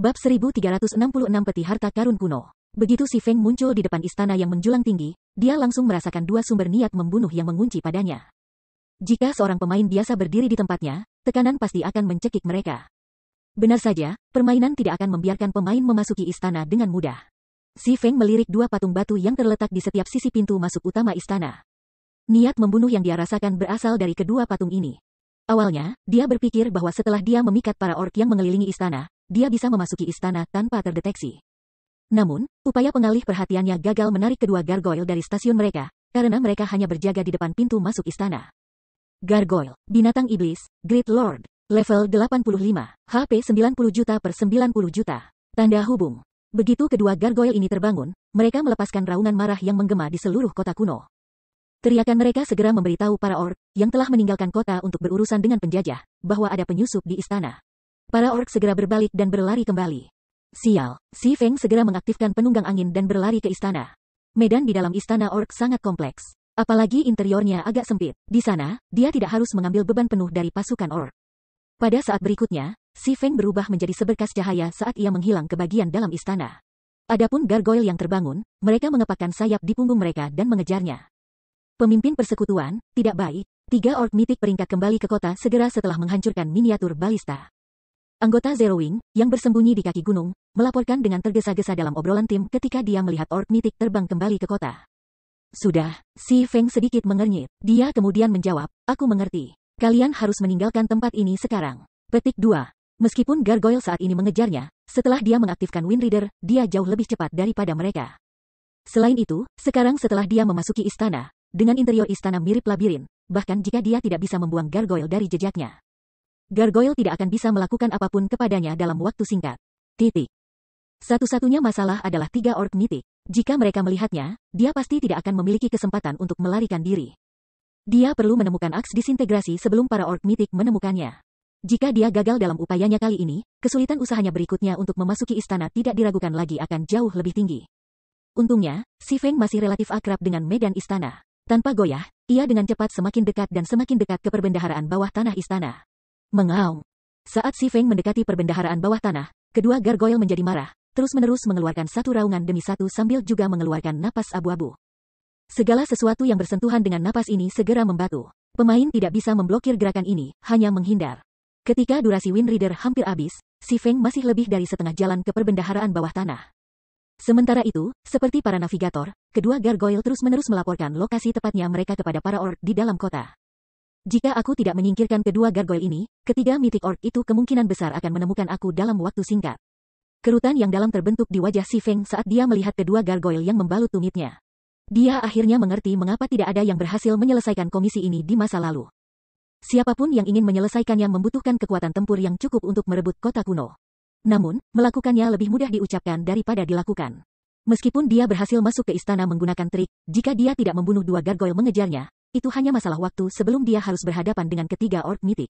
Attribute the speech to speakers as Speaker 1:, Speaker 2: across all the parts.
Speaker 1: Bab 1366 Peti Harta Karun Kuno. Begitu Si Feng muncul di depan istana yang menjulang tinggi, dia langsung merasakan dua sumber niat membunuh yang mengunci padanya. Jika seorang pemain biasa berdiri di tempatnya, tekanan pasti akan mencekik mereka. Benar saja, permainan tidak akan membiarkan pemain memasuki istana dengan mudah. Si Feng melirik dua patung batu yang terletak di setiap sisi pintu masuk utama istana. Niat membunuh yang dia rasakan berasal dari kedua patung ini. Awalnya, dia berpikir bahwa setelah dia memikat para orc yang mengelilingi istana, dia bisa memasuki istana tanpa terdeteksi. Namun, upaya pengalih perhatiannya gagal menarik kedua gargoyle dari stasiun mereka, karena mereka hanya berjaga di depan pintu masuk istana. Gargoyle, binatang iblis, Great Lord, level 85, HP 90 juta per 90 juta. Tanda hubung. Begitu kedua gargoyle ini terbangun, mereka melepaskan raungan marah yang menggema di seluruh kota kuno. Teriakan mereka segera memberitahu para orc yang telah meninggalkan kota untuk berurusan dengan penjajah, bahwa ada penyusup di istana. Para orc segera berbalik dan berlari kembali. Sial, Si Feng segera mengaktifkan penunggang angin dan berlari ke istana. Medan di dalam istana orc sangat kompleks. Apalagi interiornya agak sempit. Di sana, dia tidak harus mengambil beban penuh dari pasukan orc. Pada saat berikutnya, Si Feng berubah menjadi seberkas cahaya saat ia menghilang ke bagian dalam istana. Adapun gargoyle yang terbangun, mereka mengepakkan sayap di punggung mereka dan mengejarnya. Pemimpin persekutuan, tidak baik. 3 orc mitik peringkat kembali ke kota segera setelah menghancurkan miniatur balista. Anggota Zero Wing, yang bersembunyi di kaki gunung, melaporkan dengan tergesa-gesa dalam obrolan tim ketika dia melihat orc mitik terbang kembali ke kota. Sudah, Si Feng sedikit mengernyit. Dia kemudian menjawab, aku mengerti. Kalian harus meninggalkan tempat ini sekarang. Petik 2. Meskipun gargoyle saat ini mengejarnya, setelah dia mengaktifkan Wind Reader, dia jauh lebih cepat daripada mereka. Selain itu, sekarang setelah dia memasuki istana, dengan interior istana mirip labirin, bahkan jika dia tidak bisa membuang gargoyle dari jejaknya, gargoyle tidak akan bisa melakukan apapun kepadanya dalam waktu singkat. Titik. Satu-satunya masalah adalah 3 orc mitik. Jika mereka melihatnya, dia pasti tidak akan memiliki kesempatan untuk melarikan diri. Dia perlu menemukan aks disintegrasi sebelum para orc mitik menemukannya. Jika dia gagal dalam upayanya kali ini, kesulitan usahanya berikutnya untuk memasuki istana tidak diragukan lagi akan jauh lebih tinggi. Untungnya, Si Feng masih relatif akrab dengan medan istana. Tanpa goyah, ia dengan cepat semakin dekat dan semakin dekat ke perbendaharaan bawah tanah istana. Mengaum. Saat Si Feng mendekati perbendaharaan bawah tanah, kedua gargoyle menjadi marah, terus-menerus mengeluarkan satu raungan demi satu sambil juga mengeluarkan napas abu-abu. Segala sesuatu yang bersentuhan dengan napas ini segera membatu. Pemain tidak bisa memblokir gerakan ini, hanya menghindar. Ketika durasi Wind Reader hampir habis, Si Feng masih lebih dari setengah jalan ke perbendaharaan bawah tanah. Sementara itu, seperti para navigator, kedua gargoyle terus-menerus melaporkan lokasi tepatnya mereka kepada para orc di dalam kota. Jika aku tidak menyingkirkan kedua gargoyle ini, ketiga mitik orc itu kemungkinan besar akan menemukan aku dalam waktu singkat. Kerutan yang dalam terbentuk di wajah Si Feng saat dia melihat kedua gargoyle yang membalut tumitnya. Dia akhirnya mengerti mengapa tidak ada yang berhasil menyelesaikan komisi ini di masa lalu. Siapapun yang ingin menyelesaikannya membutuhkan kekuatan tempur yang cukup untuk merebut kota kuno. Namun, melakukannya lebih mudah diucapkan daripada dilakukan. Meskipun dia berhasil masuk ke istana menggunakan trik, jika dia tidak membunuh dua gargoyle mengejarnya, itu hanya masalah waktu sebelum dia harus berhadapan dengan ketiga orc mitik.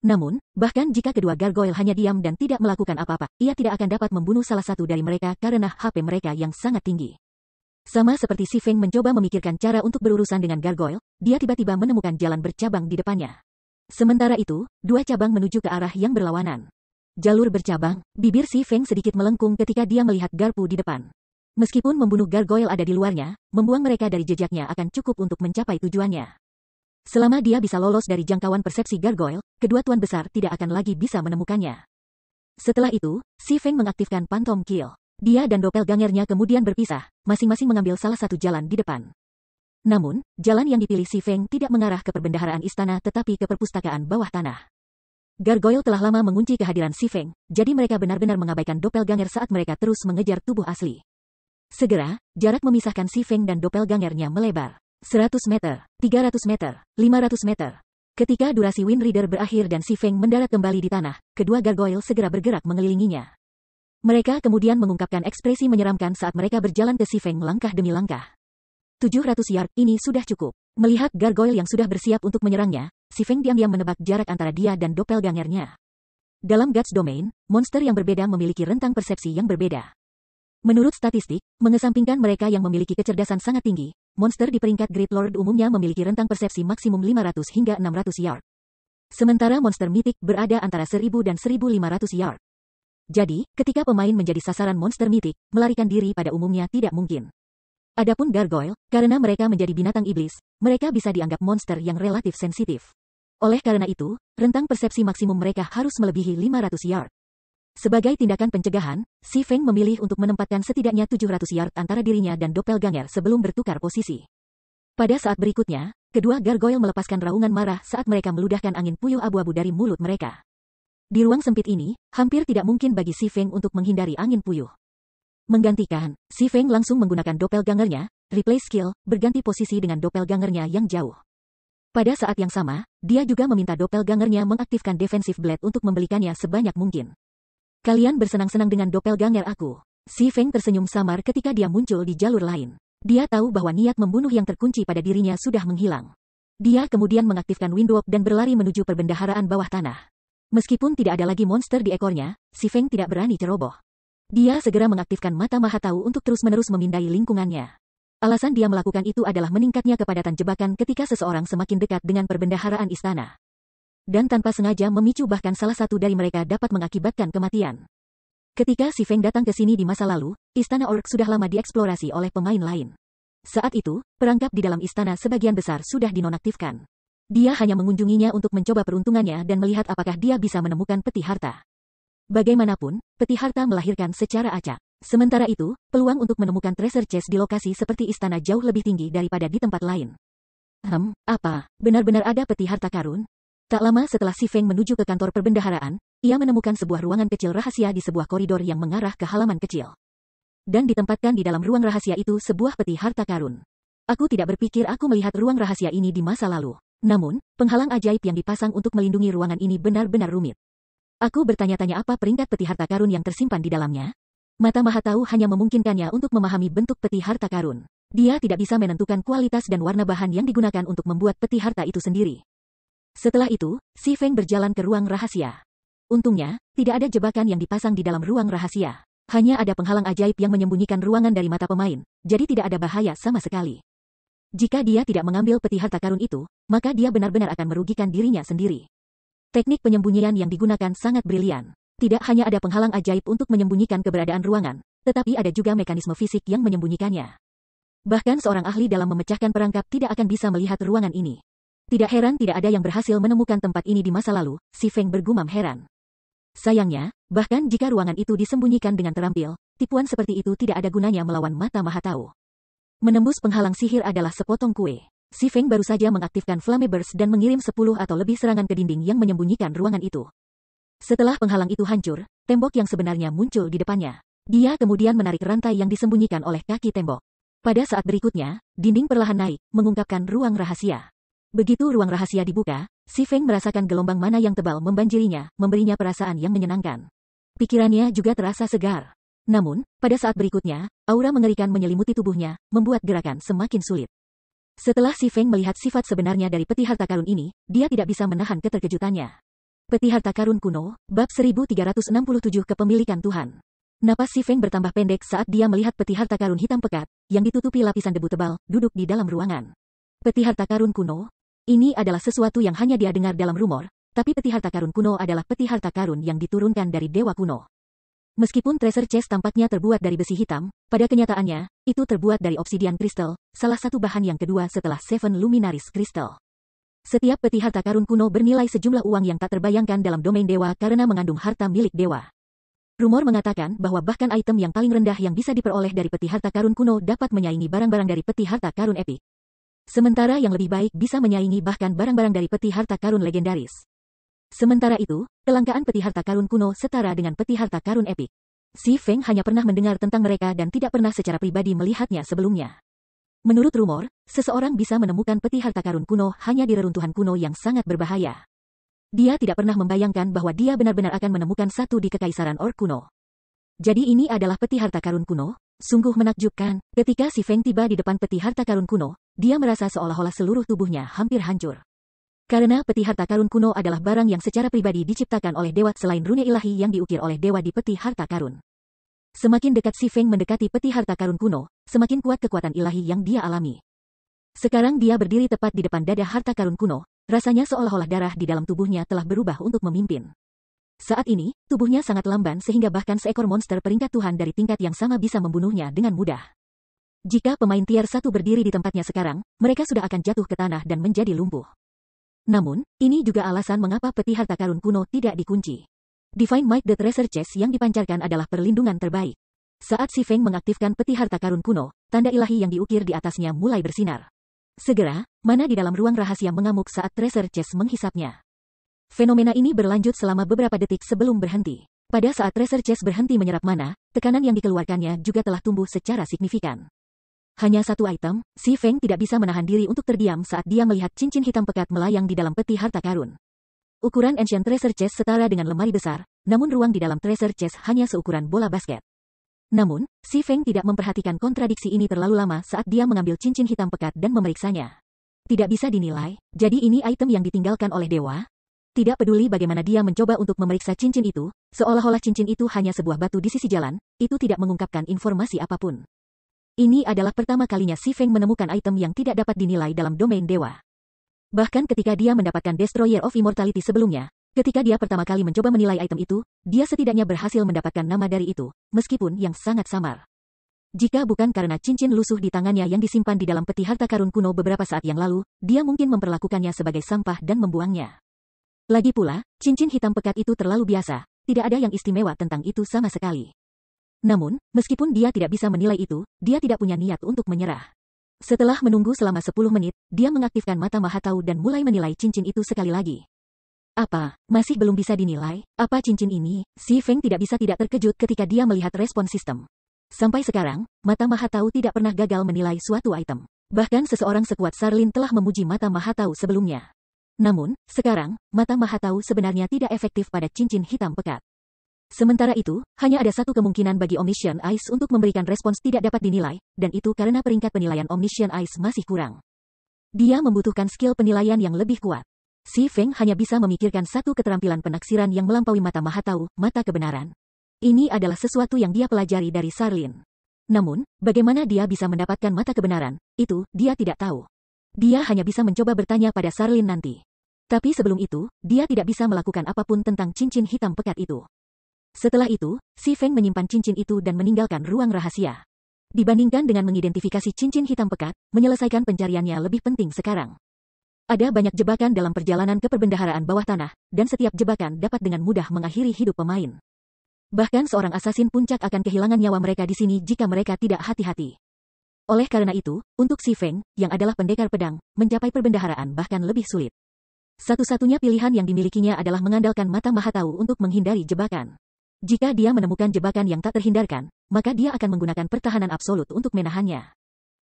Speaker 1: Namun, bahkan jika kedua gargoyle hanya diam dan tidak melakukan apa-apa, ia tidak akan dapat membunuh salah satu dari mereka karena HP mereka yang sangat tinggi. Sama seperti Si Feng mencoba memikirkan cara untuk berurusan dengan gargoyle, dia tiba-tiba menemukan jalan bercabang di depannya. Sementara itu, dua cabang menuju ke arah yang berlawanan. Jalur bercabang, bibir Si Feng sedikit melengkung ketika dia melihat garpu di depan. Meskipun membunuh gargoyle ada di luarnya, membuang mereka dari jejaknya akan cukup untuk mencapai tujuannya. Selama dia bisa lolos dari jangkauan persepsi gargoyle, kedua tuan besar tidak akan lagi bisa menemukannya. Setelah itu, Si Feng mengaktifkan Phantom Kill. Dia dan doppelgangernya kemudian berpisah, masing-masing mengambil salah satu jalan di depan. Namun, jalan yang dipilih Si Feng tidak mengarah ke perbendaharaan istana tetapi ke perpustakaan bawah tanah. Gargoyle telah lama mengunci kehadiran Si Feng, jadi mereka benar-benar mengabaikan doppelganger saat mereka terus mengejar tubuh asli. Segera, jarak memisahkan Si Feng dan doppelgangernya melebar. 100 meter, 300 meter, 500 meter. Ketika durasi Wind Reader berakhir dan Si Feng mendarat kembali di tanah, kedua gargoyle segera bergerak mengelilinginya. Mereka kemudian mengungkapkan ekspresi menyeramkan saat mereka berjalan ke Si Feng langkah demi langkah. 700 yard, ini sudah cukup. Melihat gargoyle yang sudah bersiap untuk menyerangnya, Si Feng diam-diam menebak jarak antara dia dan doppelgangernya. Dalam Guts Domain, monster yang berbeda memiliki rentang persepsi yang berbeda. Menurut statistik, mengesampingkan mereka yang memiliki kecerdasan sangat tinggi, monster di peringkat Great Lord umumnya memiliki rentang persepsi maksimum 500 hingga 600 yard. Sementara monster mitik berada antara 1000 dan 1500 yard. Jadi, ketika pemain menjadi sasaran monster mitik, melarikan diri pada umumnya tidak mungkin. Adapun gargoyle, karena mereka menjadi binatang iblis, mereka bisa dianggap monster yang relatif sensitif. Oleh karena itu, rentang persepsi maksimum mereka harus melebihi 500 yard. Sebagai tindakan pencegahan, si Feng memilih untuk menempatkan setidaknya 700 yard antara dirinya dan doppelganger sebelum bertukar posisi. Pada saat berikutnya, kedua gargoyle melepaskan raungan marah saat mereka meludahkan angin puyuh abu-abu dari mulut mereka. Di ruang sempit ini, hampir tidak mungkin bagi si Feng untuk menghindari angin puyuh. Menggantikan, si Feng langsung menggunakan doppelgangernya, replay skill, berganti posisi dengan doppelgangernya yang jauh. Pada saat yang sama, dia juga meminta doppelgangernya mengaktifkan defensive blade untuk membelikannya sebanyak mungkin. Kalian bersenang-senang dengan doppelganger aku. Si Feng tersenyum samar ketika dia muncul di jalur lain. Dia tahu bahwa niat membunuh yang terkunci pada dirinya sudah menghilang. Dia kemudian mengaktifkan windwalk dan berlari menuju perbendaharaan bawah tanah. Meskipun tidak ada lagi monster di ekornya, si Feng tidak berani ceroboh. Dia segera mengaktifkan mata Mahatau untuk terus-menerus memindai lingkungannya. Alasan dia melakukan itu adalah meningkatnya kepadatan jebakan ketika seseorang semakin dekat dengan perbendaharaan istana. Dan tanpa sengaja memicu bahkan salah satu dari mereka dapat mengakibatkan kematian. Ketika si Feng datang ke sini di masa lalu, istana orc sudah lama dieksplorasi oleh pemain lain. Saat itu, perangkap di dalam istana sebagian besar sudah dinonaktifkan. Dia hanya mengunjunginya untuk mencoba peruntungannya dan melihat apakah dia bisa menemukan peti harta. Bagaimanapun, peti harta melahirkan secara acak. Sementara itu, peluang untuk menemukan treasure chest di lokasi seperti istana jauh lebih tinggi daripada di tempat lain. Apa? Benar-benar ada peti harta karun? Tak lama setelah si Feng menuju ke kantor perbendaharaan, ia menemukan sebuah ruangan kecil rahasia di sebuah koridor yang mengarah ke halaman kecil. Dan ditempatkan di dalam ruang rahasia itu sebuah peti harta karun. Aku tidak berpikir aku melihat ruang rahasia ini di masa lalu. Namun, penghalang ajaib yang dipasang untuk melindungi ruangan ini benar-benar rumit. Aku bertanya-tanya apa peringkat peti harta karun yang tersimpan di dalamnya. Mata Mahatau hanya memungkinkannya untuk memahami bentuk peti harta karun. Dia tidak bisa menentukan kualitas dan warna bahan yang digunakan untuk membuat peti harta itu sendiri. Setelah itu, si Feng berjalan ke ruang rahasia. Untungnya, tidak ada jebakan yang dipasang di dalam ruang rahasia. Hanya ada penghalang ajaib yang menyembunyikan ruangan dari mata pemain, jadi tidak ada bahaya sama sekali. Jika dia tidak mengambil peti harta karun itu, maka dia benar-benar akan merugikan dirinya sendiri. Teknik penyembunyian yang digunakan sangat brilian. Tidak hanya ada penghalang ajaib untuk menyembunyikan keberadaan ruangan, tetapi ada juga mekanisme fisik yang menyembunyikannya. Bahkan seorang ahli dalam memecahkan perangkap tidak akan bisa melihat ruangan ini. Tidak heran tidak ada yang berhasil menemukan tempat ini di masa lalu, si Feng bergumam heran. Sayangnya, bahkan jika ruangan itu disembunyikan dengan terampil, tipuan seperti itu tidak ada gunanya melawan mata Mahatau. Menembus penghalang sihir adalah sepotong kue. Si Feng baru saja mengaktifkan Flame Burst dan mengirim 10 atau lebih serangan ke dinding yang menyembunyikan ruangan itu. Setelah penghalang itu hancur, tembok yang sebenarnya muncul di depannya. Dia kemudian menarik rantai yang disembunyikan oleh kaki tembok. Pada saat berikutnya, dinding perlahan naik, mengungkapkan ruang rahasia. Begitu ruang rahasia dibuka, si Feng merasakan gelombang mana yang tebal membanjirinya, memberinya perasaan yang menyenangkan. Pikirannya juga terasa segar. Namun, pada saat berikutnya, aura mengerikan menyelimuti tubuhnya, membuat gerakan semakin sulit. Setelah si Feng melihat sifat sebenarnya dari peti harta karun ini, dia tidak bisa menahan keterkejutannya. Peti harta karun kuno, bab 1367 kepemilikan Tuhan. Napas si Feng bertambah pendek saat dia melihat peti harta karun hitam pekat, yang ditutupi lapisan debu tebal, duduk di dalam ruangan. Peti harta karun kuno? Ini adalah sesuatu yang hanya dia dengar dalam rumor, tapi peti harta karun kuno adalah peti harta karun yang diturunkan dari dewa kuno. Meskipun treasure chest tampaknya terbuat dari besi hitam, pada kenyataannya, itu terbuat dari obsidian crystal, salah satu bahan yang kedua setelah Seven Luminaries Crystal. Setiap peti harta karun kuno bernilai sejumlah uang yang tak terbayangkan dalam domain dewa karena mengandung harta milik dewa. Rumor mengatakan bahwa bahkan item yang paling rendah yang bisa diperoleh dari peti harta karun kuno dapat menyaingi barang-barang dari peti harta karun epik. Sementara yang lebih baik bisa menyaingi bahkan barang-barang dari peti harta karun legendaris. Sementara itu, kelangkaan peti harta karun kuno setara dengan peti harta karun epik. Si Feng hanya pernah mendengar tentang mereka dan tidak pernah secara pribadi melihatnya sebelumnya. Menurut rumor, seseorang bisa menemukan peti harta karun kuno hanya di reruntuhan kuno yang sangat berbahaya. Dia tidak pernah membayangkan bahwa dia benar-benar akan menemukan satu di Kekaisaran Orc kuno. Jadi ini adalah peti harta karun kuno? Sungguh menakjubkan. Ketika si Feng tiba di depan peti harta karun kuno, dia merasa seolah-olah seluruh tubuhnya hampir hancur. Karena peti harta karun kuno adalah barang yang secara pribadi diciptakan oleh dewa selain rune ilahi yang diukir oleh dewa di peti harta karun. Semakin dekat si Feng mendekati peti harta karun kuno, semakin kuat kekuatan ilahi yang dia alami. Sekarang dia berdiri tepat di depan dada harta karun kuno, rasanya seolah-olah darah di dalam tubuhnya telah berubah untuk memimpin. Saat ini, tubuhnya sangat lamban sehingga bahkan seekor monster peringkat Tuhan dari tingkat yang sama bisa membunuhnya dengan mudah. Jika pemain tier 1 berdiri di tempatnya sekarang, mereka sudah akan jatuh ke tanah dan menjadi lumpuh. Namun, ini juga alasan mengapa peti harta karun kuno tidak dikunci. Divine Might the Treasure Chest yang dipancarkan adalah perlindungan terbaik. Saat Si Feng mengaktifkan peti harta karun kuno, tanda ilahi yang diukir di atasnya mulai bersinar. Segera, mana di dalam ruang rahasia mengamuk saat Treasure Chest menghisapnya. Fenomena ini berlanjut selama beberapa detik sebelum berhenti. Pada saat Treasure Chest berhenti menyerap mana, tekanan yang dikeluarkannya juga telah tumbuh secara signifikan. Hanya satu item, Si Feng tidak bisa menahan diri untuk terdiam saat dia melihat cincin hitam pekat melayang di dalam peti harta karun. Ukuran Ancient Treasure Chest setara dengan lemari besar, namun ruang di dalam Treasure Chest hanya seukuran bola basket. Namun, Si Feng tidak memperhatikan kontradiksi ini terlalu lama saat dia mengambil cincin hitam pekat dan memeriksanya. Tidak bisa dinilai, jadi ini item yang ditinggalkan oleh dewa? Tidak peduli bagaimana dia mencoba untuk memeriksa cincin itu, seolah-olah cincin itu hanya sebuah batu di sisi jalan, itu tidak mengungkapkan informasi apapun. Ini adalah pertama kalinya Si Feng menemukan item yang tidak dapat dinilai dalam domain dewa. Bahkan ketika dia mendapatkan Destroyer of Immortality sebelumnya, ketika dia pertama kali mencoba menilai item itu, dia setidaknya berhasil mendapatkan nama dari itu, meskipun yang sangat samar. Jika bukan karena cincin lusuh di tangannya yang disimpan di dalam peti harta karun kuno beberapa saat yang lalu, dia mungkin memperlakukannya sebagai sampah dan membuangnya. Lagi pula, cincin hitam pekat itu terlalu biasa, tidak ada yang istimewa tentang itu sama sekali. Namun, meskipun dia tidak bisa menilai itu, dia tidak punya niat untuk menyerah. Setelah menunggu selama 10 menit, dia mengaktifkan mata Mahatau dan mulai menilai cincin itu sekali lagi. Apa, masih belum bisa dinilai? Apa cincin ini? Si Feng tidak bisa tidak terkejut ketika dia melihat respon sistem. Sampai sekarang, mata Mahatau tidak pernah gagal menilai suatu item. Bahkan seseorang sekuat Sarlin telah memuji mata Mahatau sebelumnya. Namun, sekarang, mata Mahatau sebenarnya tidak efektif pada cincin hitam pekat. Sementara itu, hanya ada satu kemungkinan bagi Omniscient Eyes untuk memberikan respons tidak dapat dinilai, dan itu karena peringkat penilaian Omniscient Eyes masih kurang. Dia membutuhkan skill penilaian yang lebih kuat. Si Feng hanya bisa memikirkan satu keterampilan penaksiran yang melampaui mata Mahatau, mata kebenaran. Ini adalah sesuatu yang dia pelajari dari Sarlin. Namun, bagaimana dia bisa mendapatkan mata kebenaran, itu, dia tidak tahu. Dia hanya bisa mencoba bertanya pada Sarlin nanti. Tapi sebelum itu, dia tidak bisa melakukan apapun tentang cincin hitam pekat itu. Setelah itu, Si Feng menyimpan cincin itu dan meninggalkan ruang rahasia. Dibandingkan dengan mengidentifikasi cincin hitam pekat, menyelesaikan pencariannya lebih penting sekarang. Ada banyak jebakan dalam perjalanan ke perbendaharaan bawah tanah, dan setiap jebakan dapat dengan mudah mengakhiri hidup pemain. Bahkan seorang asasin puncak akan kehilangan nyawa mereka di sini jika mereka tidak hati-hati. Oleh karena itu, untuk Si Feng, yang adalah pendekar pedang, mencapai perbendaharaan bahkan lebih sulit. Satu-satunya pilihan yang dimilikinya adalah mengandalkan mata Mahatau untuk menghindari jebakan. Jika dia menemukan jebakan yang tak terhindarkan, maka dia akan menggunakan pertahanan absolut untuk menahannya.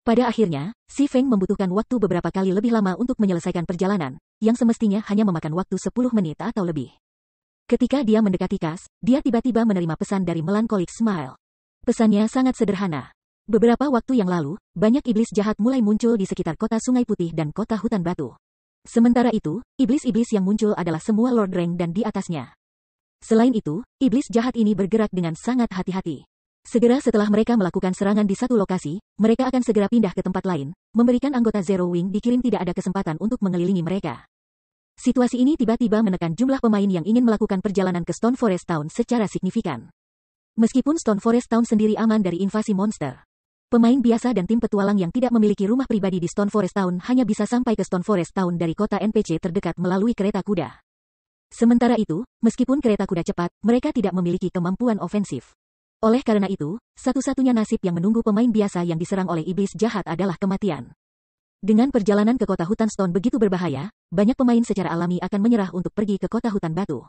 Speaker 1: Pada akhirnya, Si Feng membutuhkan waktu beberapa kali lebih lama untuk menyelesaikan perjalanan, yang semestinya hanya memakan waktu 10 menit atau lebih. Ketika dia mendekati Kas, dia tiba-tiba menerima pesan dari Melancholic Smile. Pesannya sangat sederhana. Beberapa waktu yang lalu, banyak iblis jahat mulai muncul di sekitar kota Sungai Putih dan kota Hutan Batu. Sementara itu, iblis-iblis yang muncul adalah semua Lord Rank dan di atasnya. Selain itu, iblis jahat ini bergerak dengan sangat hati-hati. Segera setelah mereka melakukan serangan di satu lokasi, mereka akan segera pindah ke tempat lain, memberikan anggota Zero Wing dikirim tidak ada kesempatan untuk mengelilingi mereka. Situasi ini tiba-tiba menekan jumlah pemain yang ingin melakukan perjalanan ke Stone Forest Town secara signifikan. Meskipun Stone Forest Town sendiri aman dari invasi monster, pemain biasa dan tim petualang yang tidak memiliki rumah pribadi di Stone Forest Town hanya bisa sampai ke Stone Forest Town dari kota NPC terdekat melalui kereta kuda. Sementara itu, meskipun kereta kuda cepat, mereka tidak memiliki kemampuan ofensif. Oleh karena itu, satu-satunya nasib yang menunggu pemain biasa yang diserang oleh iblis jahat adalah kematian. Dengan perjalanan ke kota hutan Stone begitu berbahaya, banyak pemain secara alami akan menyerah untuk pergi ke kota hutan batu.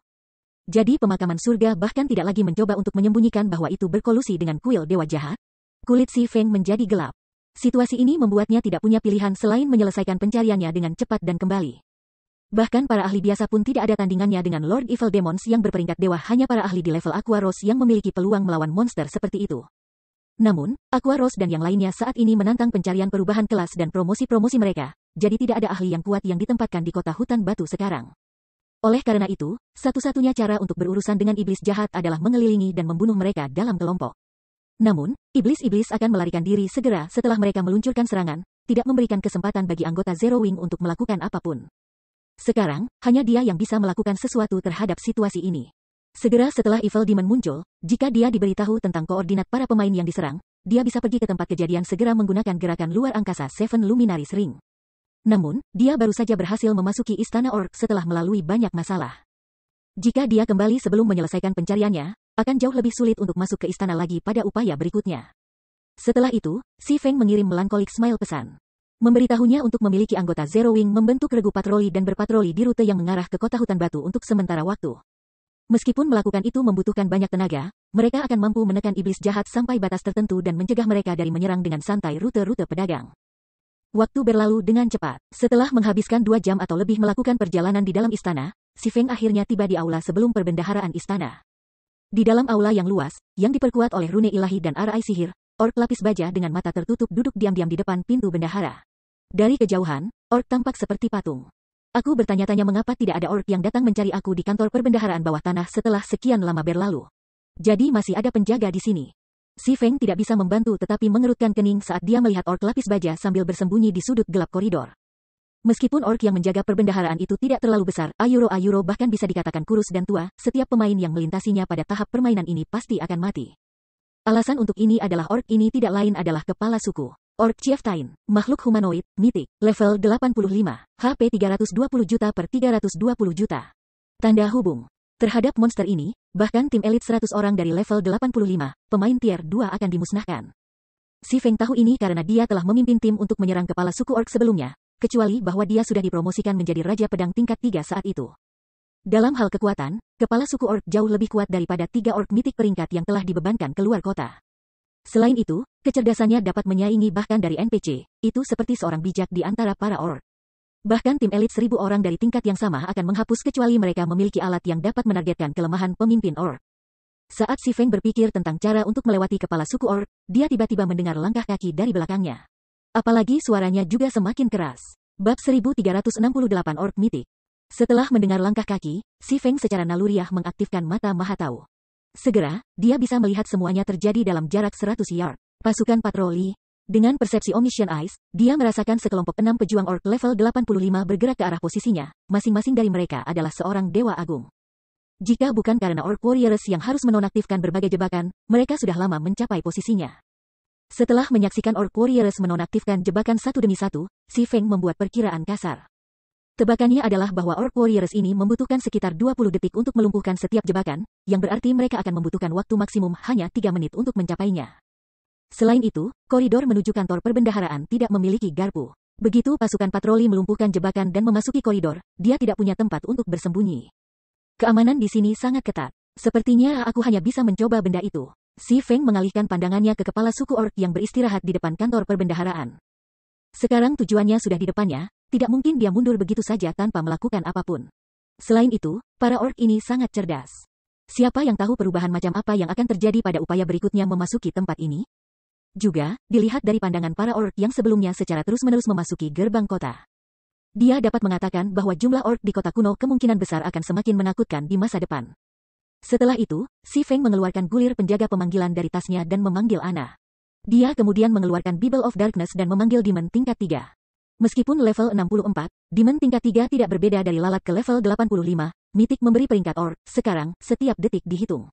Speaker 1: Jadi pemakaman surga bahkan tidak lagi mencoba untuk menyembunyikan bahwa itu berkolusi dengan kuil dewa jahat. Kulit Si Feng menjadi gelap. Situasi ini membuatnya tidak punya pilihan selain menyelesaikan pencariannya dengan cepat dan kembali. Bahkan para ahli biasa pun tidak ada tandingannya dengan Lord Evil Demons yang berperingkat dewa, hanya para ahli di level Aqua Rose yang memiliki peluang melawan monster seperti itu. Namun, Aqua Rose dan yang lainnya saat ini menantang pencarian perubahan kelas dan promosi-promosi mereka, jadi tidak ada ahli yang kuat yang ditempatkan di kota hutan batu sekarang. Oleh karena itu, satu-satunya cara untuk berurusan dengan iblis jahat adalah mengelilingi dan membunuh mereka dalam kelompok. Namun, iblis-iblis akan melarikan diri segera setelah mereka meluncurkan serangan, tidak memberikan kesempatan bagi anggota Zero Wing untuk melakukan apapun. Sekarang, hanya dia yang bisa melakukan sesuatu terhadap situasi ini. Segera setelah Evil Demon muncul, jika dia diberitahu tentang koordinat para pemain yang diserang, dia bisa pergi ke tempat kejadian segera menggunakan gerakan luar angkasa Seven Luminaries Ring. Namun, dia baru saja berhasil memasuki Istana Orc setelah melalui banyak masalah. Jika dia kembali sebelum menyelesaikan pencariannya, akan jauh lebih sulit untuk masuk ke istana lagi pada upaya berikutnya. Setelah itu, Si Feng mengirim melankolik smile pesan. Memberitahunya untuk memiliki anggota Zero Wing membentuk regu patroli dan berpatroli di rute yang mengarah ke kota hutan batu untuk sementara waktu. Meskipun melakukan itu membutuhkan banyak tenaga, mereka akan mampu menekan iblis jahat sampai batas tertentu dan mencegah mereka dari menyerang dengan santai rute-rute pedagang. Waktu berlalu dengan cepat. Setelah menghabiskan 2 jam atau lebih melakukan perjalanan di dalam istana, Si Feng akhirnya tiba di aula sebelum perbendaharaan istana. Di dalam aula yang luas, yang diperkuat oleh rune ilahi dan arai sihir, orc lapis baja dengan mata tertutup duduk diam-diam di depan pintu bendahara. Dari kejauhan, orc tampak seperti patung. Aku bertanya-tanya mengapa tidak ada orc yang datang mencari aku di kantor perbendaharaan bawah tanah setelah sekian lama berlalu. Jadi masih ada penjaga di sini. Si Feng tidak bisa membantu tetapi mengerutkan kening saat dia melihat orc lapis baja sambil bersembunyi di sudut gelap koridor. Meskipun orc yang menjaga perbendaharaan itu tidak terlalu besar, Ayuro bahkan bisa dikatakan kurus dan tua, setiap pemain yang melintasinya pada tahap permainan ini pasti akan mati. Alasan untuk ini adalah orc ini tidak lain adalah kepala suku. Orc Chieftain, makhluk humanoid, mitik, level 85, HP 320 juta per 320 juta. Tanda hubung. Terhadap monster ini, bahkan tim elit 100 orang dari level 85, pemain tier 2 akan dimusnahkan. Si Feng tahu ini karena dia telah memimpin tim untuk menyerang kepala suku orc sebelumnya, kecuali bahwa dia sudah dipromosikan menjadi Raja Pedang tingkat 3 saat itu. Dalam hal kekuatan, kepala suku orc jauh lebih kuat daripada 3 orc mitik peringkat yang telah dibebankan keluar kota. Selain itu, kecerdasannya dapat menyaingi bahkan dari NPC, itu seperti seorang bijak di antara para orc. Bahkan tim elit 1000 orang dari tingkat yang sama akan menghapus kecuali mereka memiliki alat yang dapat menargetkan kelemahan pemimpin orc. Saat Si Feng berpikir tentang cara untuk melewati kepala suku orc, dia tiba-tiba mendengar langkah kaki dari belakangnya. Apalagi suaranya juga semakin keras. Bab 1368 Orc Mitik. Setelah mendengar langkah kaki, Si Feng secara naluriah mengaktifkan mata maha tahu. Segera, dia bisa melihat semuanya terjadi dalam jarak 100 yard. Pasukan patroli. Dengan persepsi Omniscient Eyes, dia merasakan sekelompok 6 pejuang orc level 85 bergerak ke arah posisinya, masing-masing dari mereka adalah seorang dewa agung. Jika bukan karena orc warriors yang harus menonaktifkan berbagai jebakan, mereka sudah lama mencapai posisinya. Setelah menyaksikan orc warriors menonaktifkan jebakan satu demi satu, Si Feng membuat perkiraan kasar. Tebakannya adalah bahwa orc warriors ini membutuhkan sekitar 20 detik untuk melumpuhkan setiap jebakan, yang berarti mereka akan membutuhkan waktu maksimum hanya 3 menit untuk mencapainya. Selain itu, koridor menuju kantor perbendaharaan tidak memiliki garpu. Begitu pasukan patroli melumpuhkan jebakan dan memasuki koridor, dia tidak punya tempat untuk bersembunyi. Keamanan di sini sangat ketat. Sepertinya aku hanya bisa mencoba benda itu. Si Feng mengalihkan pandangannya ke kepala suku orc yang beristirahat di depan kantor perbendaharaan. Sekarang tujuannya sudah di depannya, tidak mungkin dia mundur begitu saja tanpa melakukan apapun. Selain itu, para orc ini sangat cerdas. Siapa yang tahu perubahan macam apa yang akan terjadi pada upaya berikutnya memasuki tempat ini? Juga, dilihat dari pandangan para orc yang sebelumnya secara terus-menerus memasuki gerbang kota. Dia dapat mengatakan bahwa jumlah orc di kota kuno kemungkinan besar akan semakin menakutkan di masa depan. Setelah itu, Si Feng mengeluarkan gulir penjaga pemanggilan dari tasnya dan memanggil Ana. Dia kemudian mengeluarkan Bible of Darkness dan memanggil Demon tingkat 3. Meskipun level 64, Demon tingkat 3 tidak berbeda dari lalat ke level 85, mitik memberi peringkat orc, sekarang, setiap detik dihitung.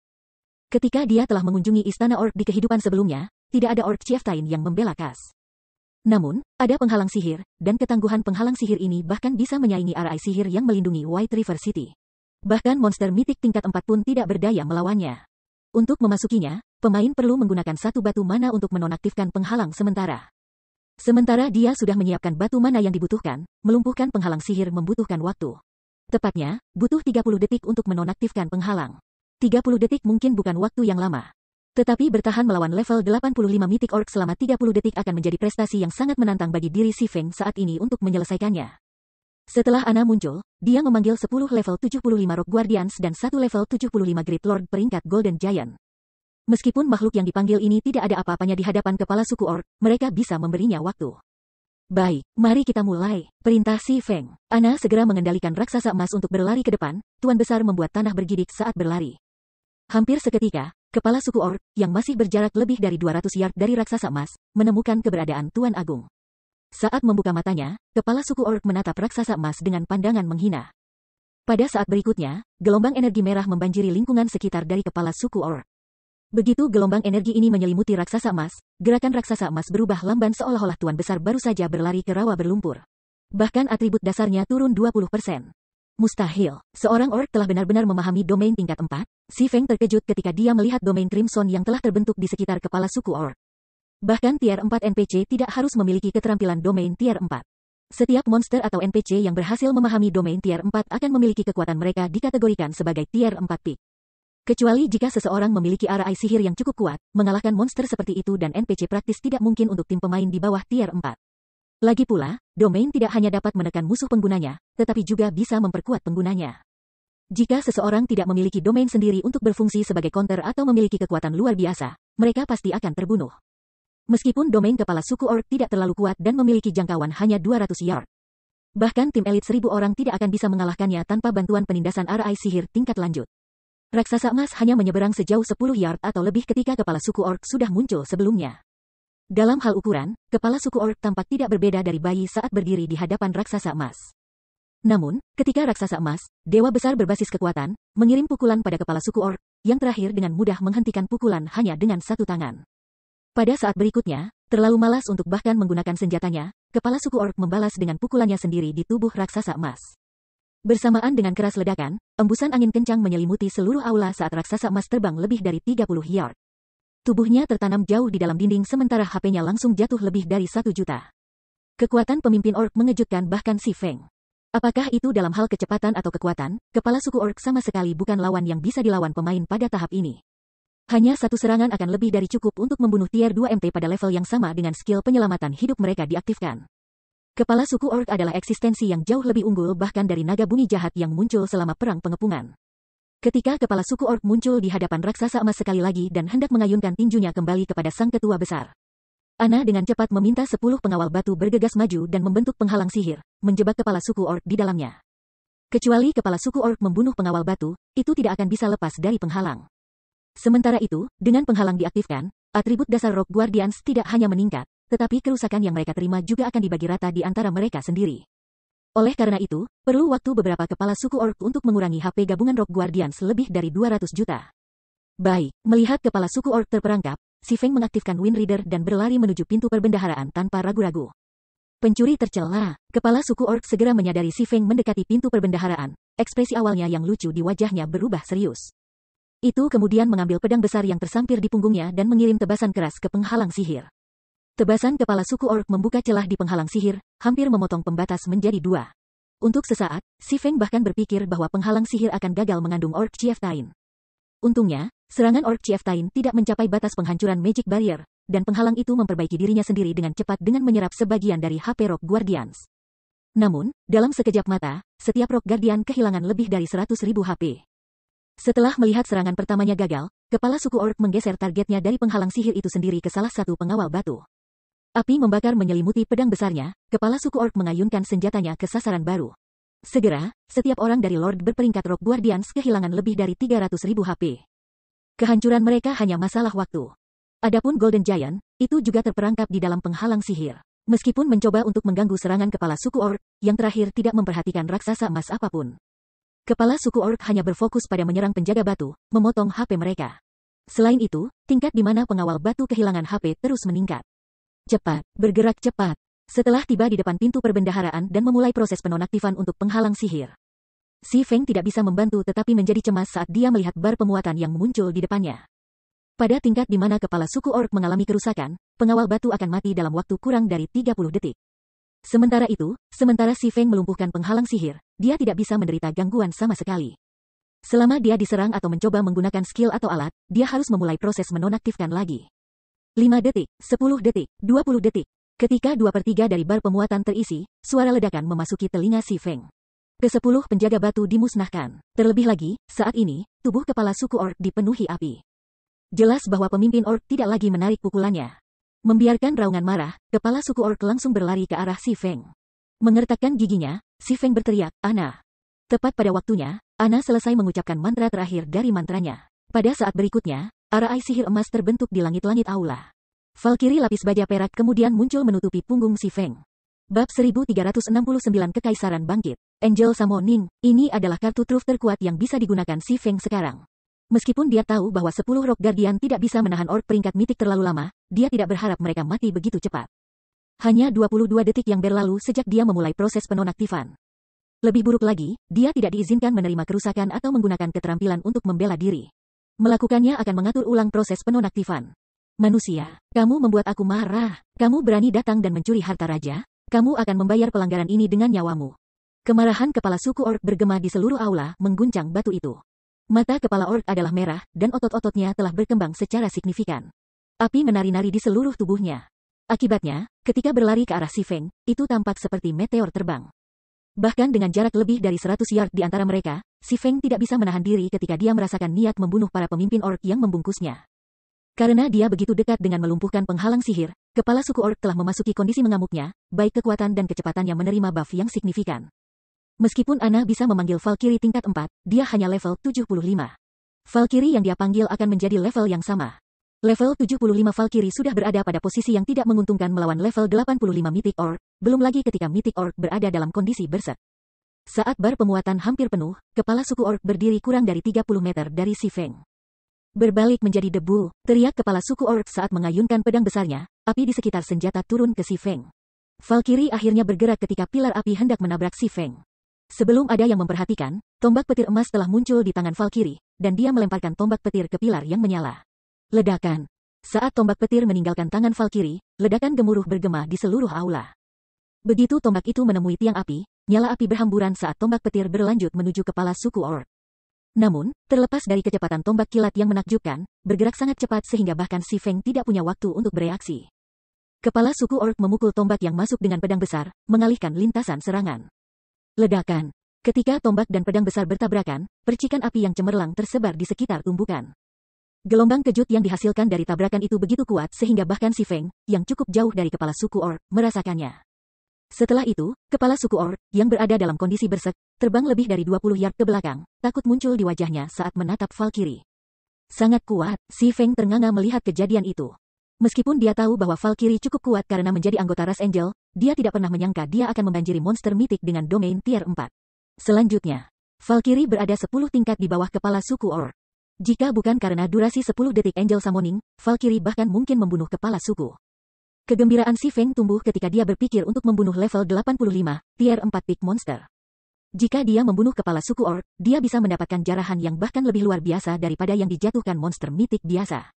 Speaker 1: Ketika dia telah mengunjungi istana orc di kehidupan sebelumnya, tidak ada orc chieftain yang membela Kas. Namun, ada penghalang sihir, dan ketangguhan penghalang sihir ini bahkan bisa menyaingi arai sihir yang melindungi White River City. Bahkan monster mitik tingkat 4 pun tidak berdaya melawannya. Untuk memasukinya, pemain perlu menggunakan satu batu mana untuk menonaktifkan penghalang sementara. Sementara dia sudah menyiapkan batu mana yang dibutuhkan, melumpuhkan penghalang sihir membutuhkan waktu. Tepatnya, butuh 30 detik untuk menonaktifkan penghalang. 30 detik mungkin bukan waktu yang lama. Tetapi bertahan melawan level 85 mitik orc selama 30 detik akan menjadi prestasi yang sangat menantang bagi diri Si Feng saat ini untuk menyelesaikannya. Setelah Ana muncul, dia memanggil 10 level 75 Rock Guardians dan 1 level 75 Great Lord peringkat Golden Giant. Meskipun makhluk yang dipanggil ini tidak ada apa-apanya di hadapan kepala suku orc, mereka bisa memberinya waktu. Baik, mari kita mulai, perintah Si Feng. Ana segera mengendalikan raksasa emas untuk berlari ke depan, Tuan Besar membuat tanah bergidik saat berlari. Hampir seketika, kepala suku orc, yang masih berjarak lebih dari 200 yard dari raksasa emas, menemukan keberadaan Tuan Agung. Saat membuka matanya, kepala suku orc menatap raksasa emas dengan pandangan menghina. Pada saat berikutnya, gelombang energi merah membanjiri lingkungan sekitar dari kepala suku orc. Begitu gelombang energi ini menyelimuti raksasa emas, gerakan raksasa emas berubah lamban seolah-olah tuan besar baru saja berlari ke rawa berlumpur. Bahkan atribut dasarnya turun 20%. Mustahil, seorang orc telah benar-benar memahami domain tingkat 4. Si Feng terkejut ketika dia melihat domain Crimson yang telah terbentuk di sekitar kepala suku orc. Bahkan tier 4 NPC tidak harus memiliki keterampilan domain tier 4. Setiap monster atau NPC yang berhasil memahami domain tier 4 akan memiliki kekuatan mereka dikategorikan sebagai tier 4 peak. Kecuali jika seseorang memiliki RI sihir yang cukup kuat, mengalahkan monster seperti itu dan NPC praktis tidak mungkin untuk tim pemain di bawah tier 4. Lagi pula, domain tidak hanya dapat menekan musuh penggunanya, tetapi juga bisa memperkuat penggunanya. Jika seseorang tidak memiliki domain sendiri untuk berfungsi sebagai counter atau memiliki kekuatan luar biasa, mereka pasti akan terbunuh. Meskipun domain kepala suku orc tidak terlalu kuat dan memiliki jangkauan hanya 200 yard. Bahkan tim elit 1000 orang tidak akan bisa mengalahkannya tanpa bantuan penindasan RI sihir tingkat lanjut. Raksasa emas hanya menyeberang sejauh 10 yard atau lebih ketika kepala suku orc sudah muncul sebelumnya. Dalam hal ukuran, kepala suku orc tampak tidak berbeda dari bayi saat berdiri di hadapan raksasa emas. Namun, ketika raksasa emas, dewa besar berbasis kekuatan, mengirim pukulan pada kepala suku orc, yang terakhir dengan mudah menghentikan pukulan hanya dengan satu tangan. Pada saat berikutnya, terlalu malas untuk bahkan menggunakan senjatanya, kepala suku orc membalas dengan pukulannya sendiri di tubuh raksasa emas. Bersamaan dengan keras ledakan, embusan angin kencang menyelimuti seluruh aula saat raksasa emas terbang lebih dari 30 yard. Tubuhnya tertanam jauh di dalam dinding sementara HP-nya langsung jatuh lebih dari 1 juta. Kekuatan pemimpin orc mengejutkan bahkan si Feng. Apakah itu dalam hal kecepatan atau kekuatan, kepala suku orc sama sekali bukan lawan yang bisa dilawan pemain pada tahap ini. Hanya satu serangan akan lebih dari cukup untuk membunuh tier 2 MT pada level yang sama dengan skill penyelamatan hidup mereka diaktifkan. Kepala suku orc adalah eksistensi yang jauh lebih unggul bahkan dari naga bumi jahat yang muncul selama perang pengepungan. Ketika kepala suku orc muncul di hadapan raksasa emas sekali lagi dan hendak mengayunkan tinjunya kembali kepada sang ketua besar, Ana dengan cepat meminta 10 pengawal batu bergegas maju dan membentuk penghalang sihir, menjebak kepala suku orc di dalamnya. Kecuali kepala suku orc membunuh pengawal batu, itu tidak akan bisa lepas dari penghalang. Sementara itu, dengan penghalang diaktifkan, atribut dasar Rock Guardians tidak hanya meningkat, tetapi kerusakan yang mereka terima juga akan dibagi rata di antara mereka sendiri. Oleh karena itu, perlu waktu beberapa kepala suku orc untuk mengurangi HP gabungan Rock Guardians lebih dari 200 juta. Baik, melihat kepala suku orc terperangkap, si Feng mengaktifkan Wind Reader dan berlari menuju pintu perbendaharaan tanpa ragu-ragu. Pencuri tercela, kepala suku orc segera menyadari si Feng mendekati pintu perbendaharaan, ekspresi awalnya yang lucu di wajahnya berubah serius. Itu kemudian mengambil pedang besar yang tersampir di punggungnya dan mengirim tebasan keras ke penghalang sihir. Tebasan kepala suku orc membuka celah di penghalang sihir, hampir memotong pembatas menjadi 2. Untuk sesaat, si Feng bahkan berpikir bahwa penghalang sihir akan gagal mengandung Orc Chieftain. Untungnya, serangan Orc Chieftain tidak mencapai batas penghancuran Magic Barrier, dan penghalang itu memperbaiki dirinya sendiri dengan cepat dengan menyerap sebagian dari HP Rock Guardians. Namun, dalam sekejap mata, setiap Rock Guardian kehilangan lebih dari 100.000 HP. Setelah melihat serangan pertamanya gagal, kepala suku orc menggeser targetnya dari penghalang sihir itu sendiri ke salah satu pengawal batu. Api membakar menyelimuti pedang besarnya, kepala suku orc mengayunkan senjatanya ke sasaran baru. Segera, setiap orang dari Lord berperingkat Rock Guardians kehilangan lebih dari 300.000 HP. Kehancuran mereka hanya masalah waktu. Adapun Golden Giant, itu juga terperangkap di dalam penghalang sihir. Meskipun mencoba untuk mengganggu serangan kepala suku orc, yang terakhir tidak memperhatikan raksasa emas apapun. Kepala suku orc hanya berfokus pada menyerang penjaga batu, memotong HP mereka. Selain itu, tingkat di mana pengawal batu kehilangan HP terus meningkat. Cepat, bergerak cepat. Setelah tiba di depan pintu perbendaharaan dan memulai proses penonaktifan untuk penghalang sihir, si Feng tidak bisa membantu tetapi menjadi cemas saat dia melihat bar pemuatan yang muncul di depannya. Pada tingkat di mana kepala suku orc mengalami kerusakan, pengawal batu akan mati dalam waktu kurang dari 30 detik. Sementara itu, sementara si Feng melumpuhkan penghalang sihir, dia tidak bisa menderita gangguan sama sekali. Selama dia diserang atau mencoba menggunakan skill atau alat, dia harus memulai proses menonaktifkan lagi. 5 detik, 10 detik, 20 detik. Ketika 2/3 dari bar pemuatan terisi, suara ledakan memasuki telinga si Feng. Ke-10 penjaga batu dimusnahkan. Terlebih lagi, saat ini, tubuh kepala suku orc dipenuhi api. Jelas bahwa pemimpin orc tidak lagi menarik pukulannya. Membiarkan raungan marah, kepala suku orc langsung berlari ke arah si Feng. Mengertakkan giginya, si Feng berteriak, "Ana!" Tepat pada waktunya, Ana selesai mengucapkan mantra terakhir dari mantranya. Pada saat berikutnya, RI sihir emas terbentuk di langit-langit aula. Valkyrie lapis baja perak kemudian muncul menutupi punggung si Feng. Bab 1369 Kekaisaran Bangkit. Angel Summoning, ini adalah kartu truf terkuat yang bisa digunakan si Feng sekarang. Meskipun dia tahu bahwa 10 Rock Guardian tidak bisa menahan orc peringkat mitik terlalu lama, dia tidak berharap mereka mati begitu cepat. Hanya 22 detik yang berlalu sejak dia memulai proses penonaktifan. Lebih buruk lagi, dia tidak diizinkan menerima kerusakan atau menggunakan keterampilan untuk membela diri. Melakukannya akan mengatur ulang proses penonaktifan. Manusia, kamu membuat aku marah. Kamu berani datang dan mencuri harta raja? Kamu akan membayar pelanggaran ini dengan nyawamu. Kemarahan kepala suku orc bergema di seluruh aula, mengguncang batu itu. Mata kepala orc adalah merah, dan otot-ototnya telah berkembang secara signifikan. Api menari-nari di seluruh tubuhnya. Akibatnya, ketika berlari ke arah si Feng, itu tampak seperti meteor terbang. Bahkan dengan jarak lebih dari 100 yard di antara mereka, si Feng tidak bisa menahan diri ketika dia merasakan niat membunuh para pemimpin orc yang membungkusnya. Karena dia begitu dekat dengan melumpuhkan penghalang sihir, kepala suku orc telah memasuki kondisi mengamuknya, baik kekuatan dan kecepatannya menerima buff yang signifikan. Meskipun Ana bisa memanggil Valkyrie tingkat 4, dia hanya level 75. Valkyrie yang dia panggil akan menjadi level yang sama. Level 75 Valkyrie sudah berada pada posisi yang tidak menguntungkan melawan level 85 Mythic Orc, belum lagi ketika Mythic Orc berada dalam kondisi berserk. Saat bar pemuatan hampir penuh, kepala suku orc berdiri kurang dari 30 meter dari si Feng. Berbalik menjadi debu, teriak kepala suku orc saat mengayunkan pedang besarnya, api di sekitar senjata turun ke si Feng. Valkyrie akhirnya bergerak ketika pilar api hendak menabrak si Feng. Sebelum ada yang memperhatikan, tombak petir emas telah muncul di tangan Valkyrie, dan dia melemparkan tombak petir ke pilar yang menyala. Ledakan. Saat tombak petir meninggalkan tangan Valkyrie, ledakan gemuruh bergema di seluruh aula. Begitu tombak itu menemui tiang api, nyala api berhamburan saat tombak petir berlanjut menuju kepala suku orc. Namun, terlepas dari kecepatan tombak kilat yang menakjubkan, bergerak sangat cepat sehingga bahkan si Feng tidak punya waktu untuk bereaksi. Kepala suku orc memukul tombak yang masuk dengan pedang besar, mengalihkan lintasan serangan. Ledakan. Ketika tombak dan pedang besar bertabrakan, percikan api yang cemerlang tersebar di sekitar tumbukan. Gelombang kejut yang dihasilkan dari tabrakan itu begitu kuat sehingga bahkan si Feng, yang cukup jauh dari kepala suku orc, merasakannya. Setelah itu, kepala suku orc, yang berada dalam kondisi berserk, terbang lebih dari 20 yard ke belakang, takut muncul di wajahnya saat menatap Valkyrie. Sangat kuat, si Feng ternganga melihat kejadian itu. Meskipun dia tahu bahwa Valkyrie cukup kuat karena menjadi anggota ras Angel, dia tidak pernah menyangka dia akan membanjiri monster mitik dengan domain tier 4. Selanjutnya, Valkyrie berada 10 tingkat di bawah kepala suku orc. Jika bukan karena durasi 10 detik Angel Summoning, Valkyrie bahkan mungkin membunuh kepala suku. Kegembiraan si Feng tumbuh ketika dia berpikir untuk membunuh level 85, tier 4 peak monster. Jika dia membunuh kepala suku orc, dia bisa mendapatkan jarahan yang bahkan lebih luar biasa daripada yang dijatuhkan monster mitik biasa.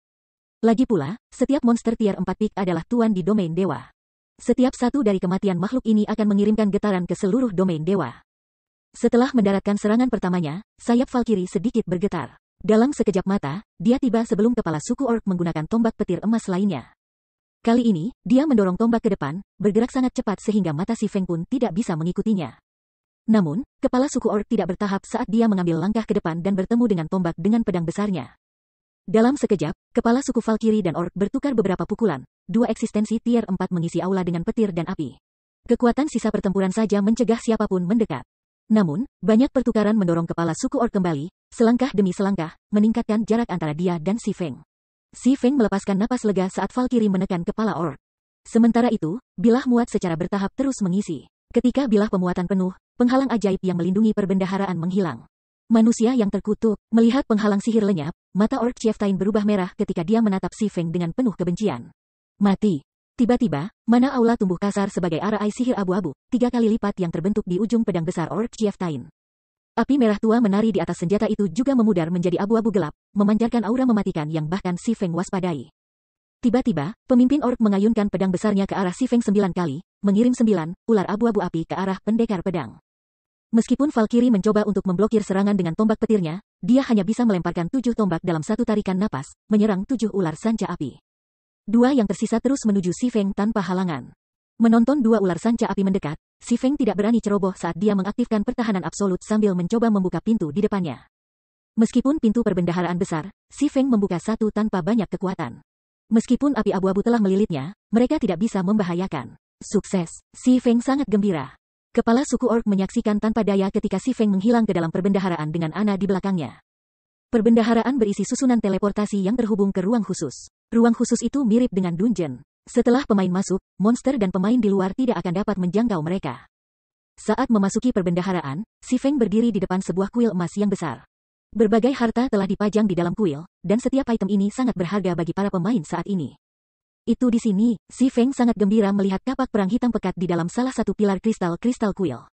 Speaker 1: Lagi pula, setiap monster tier 4 peak adalah tuan di domain dewa. Setiap satu dari kematian makhluk ini akan mengirimkan getaran ke seluruh domain dewa. Setelah mendaratkan serangan pertamanya, sayap Valkyrie sedikit bergetar. Dalam sekejap mata, dia tiba sebelum kepala suku orc menggunakan tombak petir emas lainnya. Kali ini, dia mendorong tombak ke depan, bergerak sangat cepat sehingga mata si Feng pun tidak bisa mengikutinya. Namun, kepala suku orc tidak bertahap saat dia mengambil langkah ke depan dan bertemu dengan tombak dengan pedang besarnya. Dalam sekejap, kepala suku Valkyrie dan orc bertukar beberapa pukulan, dua eksistensi tier 4 mengisi aula dengan petir dan api. Kekuatan sisa pertempuran saja mencegah siapapun mendekat. Namun, banyak pertukaran mendorong kepala suku orc kembali, selangkah demi selangkah, meningkatkan jarak antara dia dan si Feng. Si Feng melepaskan napas lega saat Valkyrie menekan kepala orc. Sementara itu, bilah muat secara bertahap terus mengisi. Ketika bilah pemuatan penuh, penghalang ajaib yang melindungi perbendaharaan menghilang. Manusia yang terkutuk, melihat penghalang sihir lenyap, mata orc Chieftain berubah merah ketika dia menatap si Feng dengan penuh kebencian. Mati. Tiba-tiba, mana aula tumbuh kasar sebagai arai sihir abu-abu, 3 kali lipat yang terbentuk di ujung pedang besar orc Chieftain. Api merah tua menari di atas senjata itu juga memudar menjadi abu-abu gelap, memancarkan aura mematikan yang bahkan si Feng waspadai. Tiba-tiba, pemimpin orc mengayunkan pedang besarnya ke arah si Feng 9 kali, mengirim 9 ular abu-abu api ke arah pendekar pedang. Meskipun Valkyrie mencoba untuk memblokir serangan dengan tombak petirnya, dia hanya bisa melemparkan 7 tombak dalam satu tarikan napas, menyerang 7 ular sanca api. 2 yang tersisa terus menuju si Feng tanpa halangan. Menonton 2 ular sanca api mendekat, si Feng tidak berani ceroboh saat dia mengaktifkan pertahanan absolut sambil mencoba membuka pintu di depannya. Meskipun pintu perbendaharaan besar, si Feng membuka satu tanpa banyak kekuatan. Meskipun api abu-abu telah melilitnya, mereka tidak bisa membahayakan. Sukses, si Feng sangat gembira. Kepala suku orc menyaksikan tanpa daya ketika si Feng menghilang ke dalam perbendaharaan dengan Ana di belakangnya. Perbendaharaan berisi susunan teleportasi yang terhubung ke ruang khusus. Ruang khusus itu mirip dengan dungeon. Setelah pemain masuk, monster dan pemain di luar tidak akan dapat menjangkau mereka. Saat memasuki perbendaharaan, si Feng berdiri di depan sebuah kuil emas yang besar. Berbagai harta telah dipajang di dalam kuil, dan setiap item ini sangat berharga bagi para pemain saat ini. Itu di sini, si Feng sangat gembira melihat kapak perang hitam pekat di dalam salah satu pilar kristal kuil.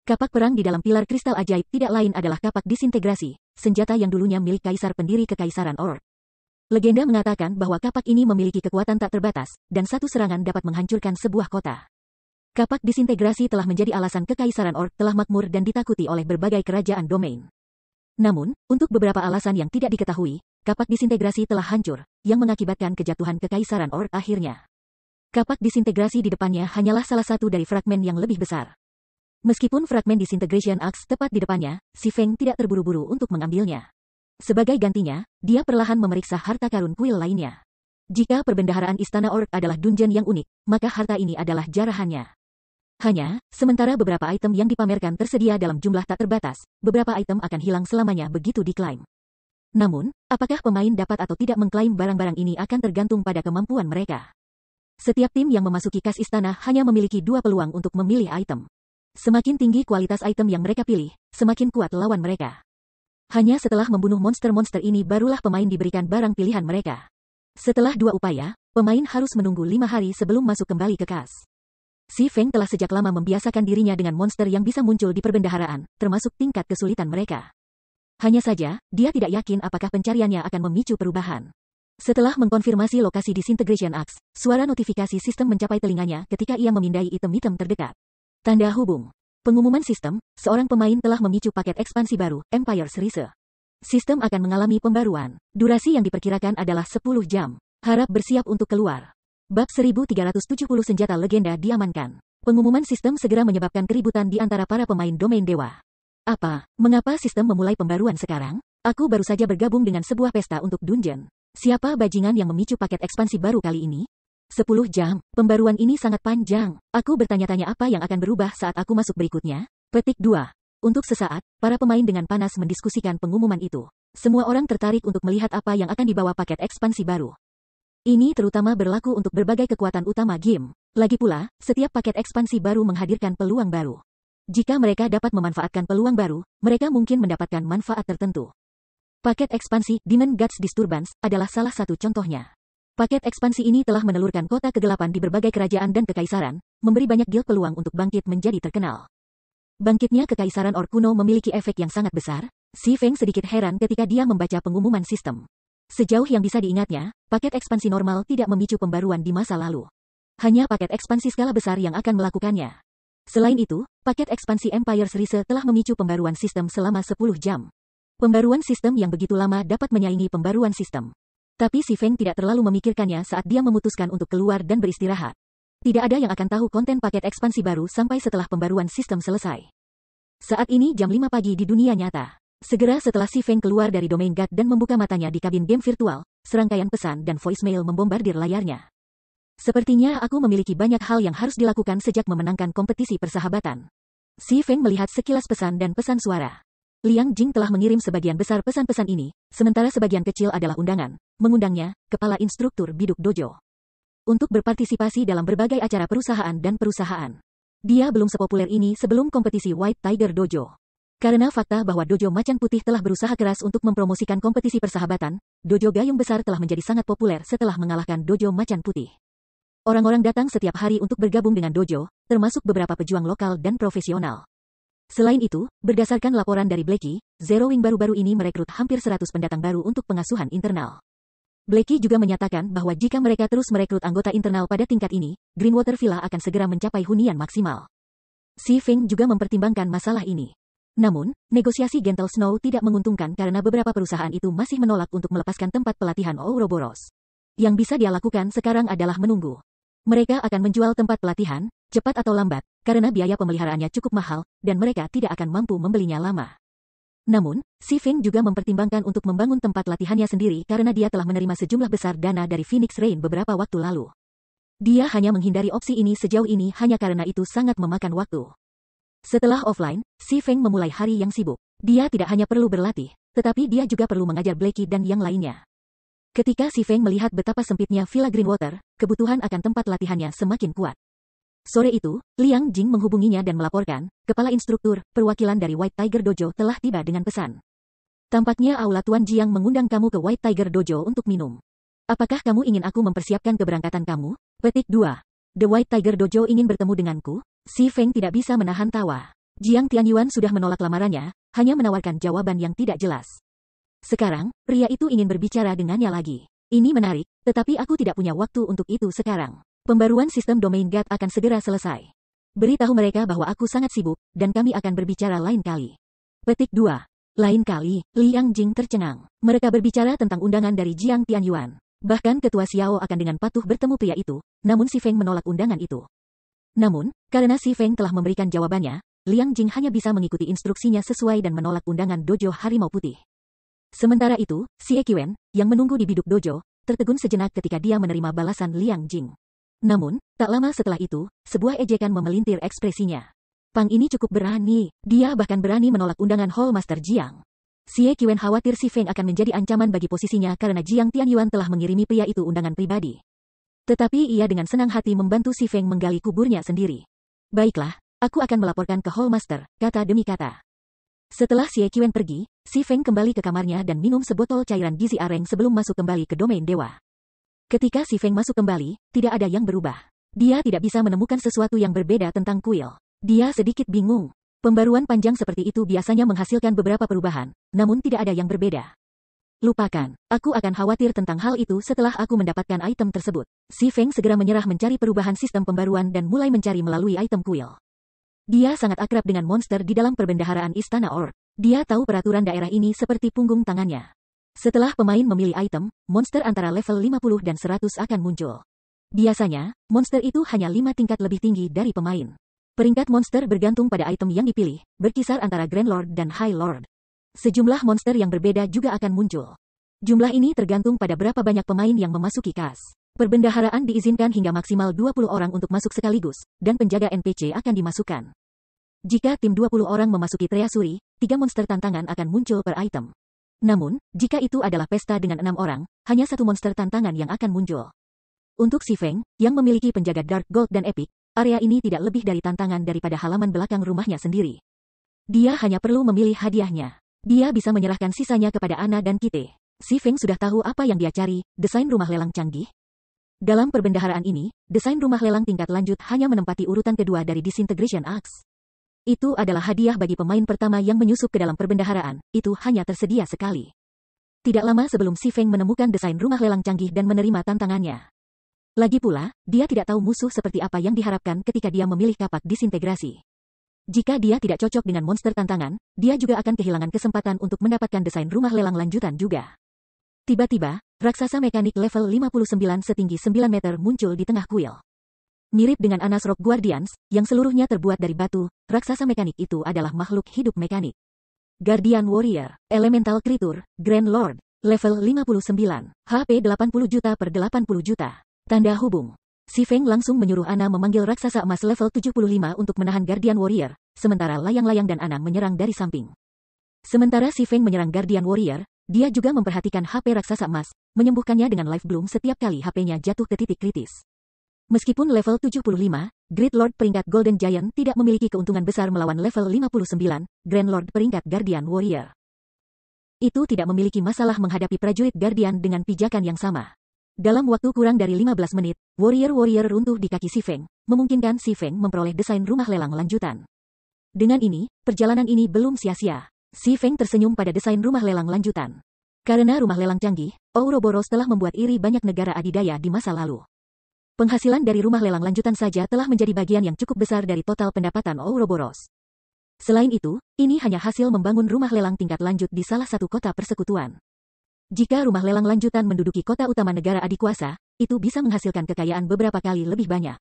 Speaker 1: Kapak perang di dalam pilar kristal ajaib tidak lain adalah kapak disintegrasi, senjata yang dulunya milik kaisar pendiri Kekaisaran Orc. Legenda mengatakan bahwa kapak ini memiliki kekuatan tak terbatas, dan satu serangan dapat menghancurkan sebuah kota. Kapak disintegrasi telah menjadi alasan Kekaisaran Orc telah makmur dan ditakuti oleh berbagai kerajaan domain. Namun, untuk beberapa alasan yang tidak diketahui, kapak disintegrasi telah hancur, yang mengakibatkan kejatuhan Kekaisaran Orc akhirnya. Kapak disintegrasi di depannya hanyalah salah satu dari fragmen yang lebih besar. Meskipun fragmen Disintegration Axe tepat di depannya, si Feng tidak terburu-buru untuk mengambilnya. Sebagai gantinya, dia perlahan memeriksa harta karun kuil lainnya. Jika perbendaharaan Istana Orc adalah dungeon yang unik, maka harta ini adalah jarahannya. Hanya, sementara beberapa item yang dipamerkan tersedia dalam jumlah tak terbatas, beberapa item akan hilang selamanya begitu diklaim. Namun, apakah pemain dapat atau tidak mengklaim barang-barang ini akan tergantung pada kemampuan mereka. Setiap tim yang memasuki kas istana hanya memiliki 2 peluang untuk memilih item. Semakin tinggi kualitas item yang mereka pilih, semakin kuat lawan mereka. Hanya setelah membunuh monster-monster ini barulah pemain diberikan barang pilihan mereka. Setelah 2 upaya, pemain harus menunggu 5 hari sebelum masuk kembali ke kas. Si Feng telah sejak lama membiasakan dirinya dengan monster yang bisa muncul di perbendaharaan, termasuk tingkat kesulitan mereka. Hanya saja, dia tidak yakin apakah pencariannya akan memicu perubahan. Setelah mengkonfirmasi lokasi Disintegration Axe, suara notifikasi sistem mencapai telinganya ketika ia memindai item-item terdekat. Tanda hubung. Pengumuman sistem, seorang pemain telah memicu paket ekspansi baru, Empire's Rise. Sistem akan mengalami pembaruan. Durasi yang diperkirakan adalah 10 jam. Harap bersiap untuk keluar. Bab 1370 senjata legenda diamankan. Pengumuman sistem segera menyebabkan keributan di antara para pemain domain dewa. Apa? Mengapa sistem memulai pembaruan sekarang? Aku baru saja bergabung dengan sebuah pesta untuk dungeon. Siapa bajingan yang memicu paket ekspansi baru kali ini? 10 jam, pembaruan ini sangat panjang. Aku bertanya-tanya apa yang akan berubah saat aku masuk berikutnya. Petik 2. Untuk sesaat, para pemain dengan panas mendiskusikan pengumuman itu. Semua orang tertarik untuk melihat apa yang akan dibawa paket ekspansi baru. Ini terutama berlaku untuk berbagai kekuatan utama game. Lagi pula, setiap paket ekspansi baru menghadirkan peluang baru. Jika mereka dapat memanfaatkan peluang baru, mereka mungkin mendapatkan manfaat tertentu. Paket ekspansi Demon Gods Disturbance adalah salah satu contohnya. Paket ekspansi ini telah menelurkan kota kegelapan di berbagai kerajaan dan kekaisaran, memberi banyak guild peluang untuk bangkit menjadi terkenal. Bangkitnya Kekaisaran Orc kuno memiliki efek yang sangat besar. Si Feng sedikit heran ketika dia membaca pengumuman sistem. Sejauh yang bisa diingatnya, paket ekspansi normal tidak memicu pembaruan di masa lalu. Hanya paket ekspansi skala besar yang akan melakukannya. Selain itu, paket ekspansi Empire's Rise telah memicu pembaruan sistem selama 10 jam. Pembaruan sistem yang begitu lama dapat menyaingi pembaruan sistem. Tapi si Feng tidak terlalu memikirkannya saat dia memutuskan untuk keluar dan beristirahat. Tidak ada yang akan tahu konten paket ekspansi baru sampai setelah pembaruan sistem selesai. Saat ini jam 5 pagi di dunia nyata. Segera setelah si Feng keluar dari domain God dan membuka matanya di kabin game virtual, serangkaian pesan dan voicemail membombardir layarnya. Sepertinya aku memiliki banyak hal yang harus dilakukan sejak memenangkan kompetisi persahabatan. Si Feng melihat sekilas pesan dan pesan suara. Liang Jing telah mengirim sebagian besar pesan-pesan ini, sementara sebagian kecil adalah undangan, mengundangnya, kepala instruktur biduk dojo, untuk berpartisipasi dalam berbagai acara perusahaan dan perusahaan. Dia belum sepopuler ini sebelum kompetisi White Tiger Dojo. Karena fakta bahwa Dojo Macan Putih telah berusaha keras untuk mempromosikan kompetisi persahabatan, Dojo Gayung Besar telah menjadi sangat populer setelah mengalahkan Dojo Macan Putih. Orang-orang datang setiap hari untuk bergabung dengan dojo, termasuk beberapa pejuang lokal dan profesional. Selain itu, berdasarkan laporan dari Blackie, Zero Wing baru-baru ini merekrut hampir 100 pendatang baru untuk pengasuhan internal. Blackie juga menyatakan bahwa jika mereka terus merekrut anggota internal pada tingkat ini, Greenwater Villa akan segera mencapai hunian maksimal. Si Feng juga mempertimbangkan masalah ini. Namun, negosiasi Gentle Snow tidak menguntungkan karena beberapa perusahaan itu masih menolak untuk melepaskan tempat pelatihan Ouroboros. Yang bisa dia lakukan sekarang adalah menunggu. Mereka akan menjual tempat pelatihan, cepat atau lambat, karena biaya pemeliharaannya cukup mahal, dan mereka tidak akan mampu membelinya lama. Namun, si Feng juga mempertimbangkan untuk membangun tempat latihannya sendiri karena dia telah menerima sejumlah besar dana dari Phoenix Rain beberapa waktu lalu. Dia hanya menghindari opsi ini sejauh ini hanya karena itu sangat memakan waktu. Setelah offline, si Feng memulai hari yang sibuk. Dia tidak hanya perlu berlatih, tetapi dia juga perlu mengajar Blackie dan yang lainnya. Ketika si Feng melihat betapa sempitnya Villa Greenwater, kebutuhan akan tempat latihannya semakin kuat. Sore itu, Liang Jing menghubunginya dan melaporkan, kepala instruktur, perwakilan dari White Tiger Dojo telah tiba dengan pesan. Tampaknya Aula Tuan Jiang mengundang kamu ke White Tiger Dojo untuk minum. Apakah kamu ingin aku mempersiapkan keberangkatan kamu? Petik 2. The White Tiger Dojo ingin bertemu denganku? Si Feng tidak bisa menahan tawa. Jiang Tianyuan sudah menolak lamarannya, hanya menawarkan jawaban yang tidak jelas. Sekarang, pria itu ingin berbicara dengannya lagi. Ini menarik, tetapi aku tidak punya waktu untuk itu sekarang. Pembaruan sistem domain GAT akan segera selesai. Beritahu mereka bahwa aku sangat sibuk, dan kami akan berbicara lain kali. Petik 2. Lain kali, Liang Jing tercengang. Mereka berbicara tentang undangan dari Jiang Tianyuan. Bahkan ketua Xiao akan dengan patuh bertemu pria itu, namun Si Feng menolak undangan itu. Namun, karena Si Feng telah memberikan jawabannya, Liang Jing hanya bisa mengikuti instruksinya sesuai dan menolak undangan Dojo Harimau Putih. Sementara itu, Si Eqiwen, yang menunggu di biduk dojo, tertegun sejenak ketika dia menerima balasan Liang Jing. Namun, tak lama setelah itu, sebuah ejekan memelintir ekspresinya. Pang ini cukup berani, dia bahkan berani menolak undangan Hall Master Jiang. Xie Qiwen khawatir Si Feng akan menjadi ancaman bagi posisinya karena Jiang Tianyuan telah mengirimi pria itu undangan pribadi. Tetapi ia dengan senang hati membantu Si Feng menggali kuburnya sendiri. Baiklah, aku akan melaporkan ke Hall Master, kata demi kata. Setelah Xie Qiwen pergi, Si Feng kembali ke kamarnya dan minum sebotol cairan gizi areng sebelum masuk kembali ke domain dewa. Ketika Si Feng masuk kembali, tidak ada yang berubah. Dia tidak bisa menemukan sesuatu yang berbeda tentang kuil. Dia sedikit bingung. Pembaruan panjang seperti itu biasanya menghasilkan beberapa perubahan, namun tidak ada yang berbeda. Lupakan, aku akan khawatir tentang hal itu setelah aku mendapatkan item tersebut. Si Feng segera menyerah mencari perubahan sistem pembaruan dan mulai mencari melalui item kuil. Dia sangat akrab dengan monster di dalam perbendaharaan Istana Orc. Dia tahu peraturan daerah ini seperti punggung tangannya. Setelah pemain memilih item, monster antara level 50 dan 100 akan muncul. Biasanya, monster itu hanya 5 tingkat lebih tinggi dari pemain. Peringkat monster bergantung pada item yang dipilih, berkisar antara Grand Lord dan High Lord. Sejumlah monster yang berbeda juga akan muncul. Jumlah ini tergantung pada berapa banyak pemain yang memasuki kas. Perbendaharaan diizinkan hingga maksimal 20 orang untuk masuk sekaligus, dan penjaga NPC akan dimasukkan. Jika tim 20 orang memasuki Treasuri, 3 monster tantangan akan muncul per item. Namun, jika itu adalah pesta dengan 6 orang, hanya 1 monster tantangan yang akan muncul. Untuk Si Feng, yang memiliki penjaga Dark Gold dan Epic, area ini tidak lebih dari tantangan daripada halaman belakang rumahnya sendiri. Dia hanya perlu memilih hadiahnya. Dia bisa menyerahkan sisanya kepada Ana dan Kite. Si Feng sudah tahu apa yang dia cari, desain rumah lelang canggih. Dalam perbendaharaan ini, desain rumah lelang tingkat lanjut hanya menempati urutan kedua dari Disintegration Axe. Itu adalah hadiah bagi pemain pertama yang menyusup ke dalam perbendaharaan, itu hanya tersedia sekali. Tidak lama sebelum Si Feng menemukan desain rumah lelang canggih dan menerima tantangannya. Lagi pula, dia tidak tahu musuh seperti apa yang diharapkan ketika dia memilih kapak disintegrasi. Jika dia tidak cocok dengan monster tantangan, dia juga akan kehilangan kesempatan untuk mendapatkan desain rumah lelang lanjutan juga. Tiba-tiba, raksasa mekanik level 59 setinggi 9 meter muncul di tengah kuil. Mirip dengan Anas Rock Guardians, yang seluruhnya terbuat dari batu, raksasa mekanik itu adalah makhluk hidup mekanik. Guardian Warrior, Elemental Creature, Grand Lord, level 59, HP 80 juta per 80 juta. Tanda hubung. Si Feng langsung menyuruh Ana memanggil raksasa emas level 75 untuk menahan Guardian Warrior, sementara layang-layang dan Ana menyerang dari samping. Sementara Si Feng menyerang Guardian Warrior, dia juga memperhatikan HP raksasa emas, menyembuhkannya dengan Life Bloom setiap kali HP-nya jatuh ke titik kritis. Meskipun level 75, Great Lord peringkat Golden Giant tidak memiliki keuntungan besar melawan level 59, Grand Lord peringkat Guardian Warrior. Itu tidak memiliki masalah menghadapi prajurit Guardian dengan pijakan yang sama. Dalam waktu kurang dari 15 menit, Warrior-Warrior runtuh di kaki Si Feng, memungkinkan Si Feng memperoleh desain rumah lelang lanjutan. Dengan ini, perjalanan ini belum sia-sia. Si Feng tersenyum pada desain rumah lelang lanjutan. Karena rumah lelang canggih, Ouroboros telah membuat iri banyak negara adidaya di masa lalu. Penghasilan dari rumah lelang lanjutan saja telah menjadi bagian yang cukup besar dari total pendapatan Ouroboros. Selain itu, ini hanya hasil membangun rumah lelang tingkat lanjut di salah satu kota persekutuan. Jika rumah lelang lanjutan menduduki kota utama negara adikuasa, itu bisa menghasilkan kekayaan beberapa kali lebih banyak.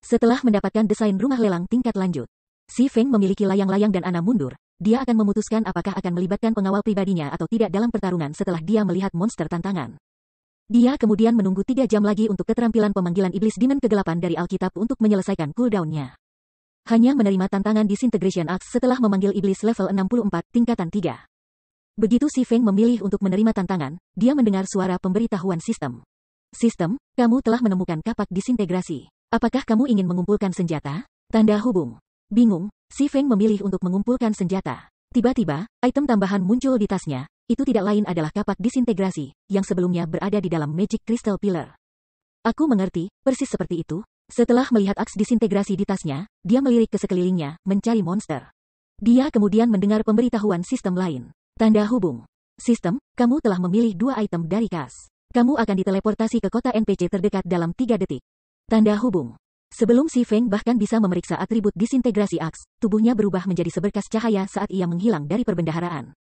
Speaker 1: Setelah mendapatkan desain rumah lelang tingkat lanjut, Si Feng memiliki layang-layang dan Ana mundur. Dia akan memutuskan apakah akan melibatkan pengawal pribadinya atau tidak dalam pertarungan setelah dia melihat monster tantangan. Dia kemudian menunggu 3 jam lagi untuk keterampilan pemanggilan iblis Demon kegelapan dari Alkitab untuk menyelesaikan cooldown-nya. Hanya menerima tantangan Disintegration Axe setelah memanggil iblis level 64 tingkatan 3. Begitu Si Feng memilih untuk menerima tantangan, dia mendengar suara pemberitahuan sistem. Sistem, kamu telah menemukan kapak disintegrasi. Apakah kamu ingin mengumpulkan senjata? Tanda hubung. Bingung, si Feng memilih untuk mengumpulkan senjata. Tiba-tiba, item tambahan muncul di tasnya. Itu tidak lain adalah kapak disintegrasi, yang sebelumnya berada di dalam Magic Crystal Pillar. Aku mengerti, persis seperti itu. Setelah melihat aks disintegrasi di tasnya, dia melirik ke sekelilingnya, mencari monster. Dia kemudian mendengar pemberitahuan sistem lain. Tanda hubung. Sistem, kamu telah memilih 2 item dari kas. Kamu akan diteleportasi ke kota NPC terdekat dalam 3 detik. Tanda hubung. Sebelum si Feng bahkan bisa memeriksa atribut disintegrasi aks, tubuhnya berubah menjadi seberkas cahaya saat ia menghilang dari perbendaharaan.